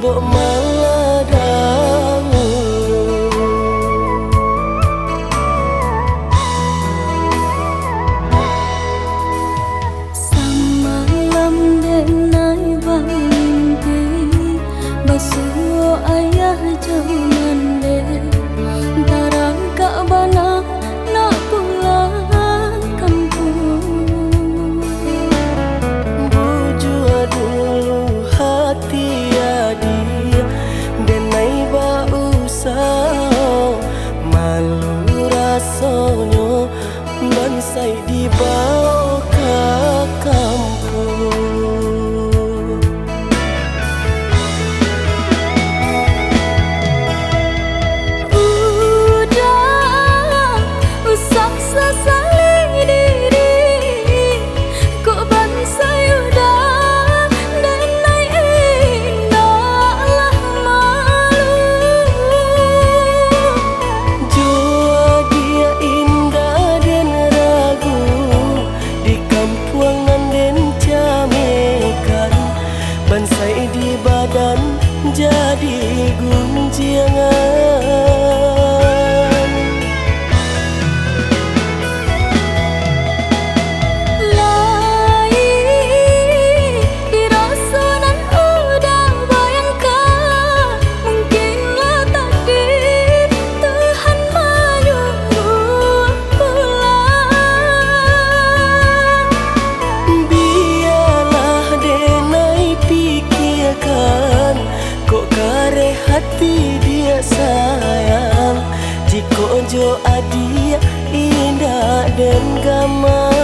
kok malah dangu. Samalam denai mimpi basuh ayah jangan deh darang kak bana nak pulang kampung. Bujua dulu hati adik denai bausah malu rasonyo bansai dibawa ke kampung. Bansai di badan jadi gunjangan. Lai dirasakan udah bayangkan mungkinlah takdir Tuhan menyuruh pulang. Biarlah denai pikirkan kok kare hati dia sayang. Jika jo adia indah dan gamang.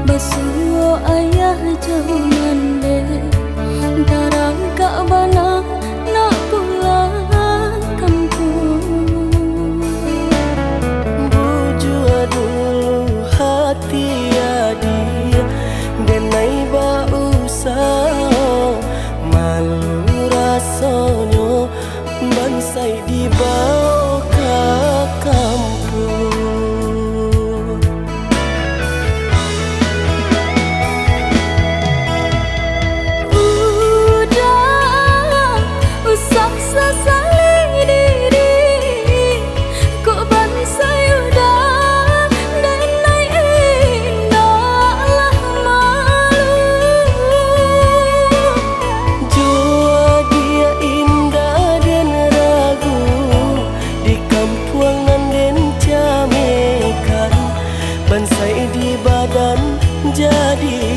Basuh ayah jangan deh darang kak bana nak pulang kampung. Bujua dulu hati adik denai bausah malu rasonyo bansai dibawa ke kampung. Bansai di badan jadi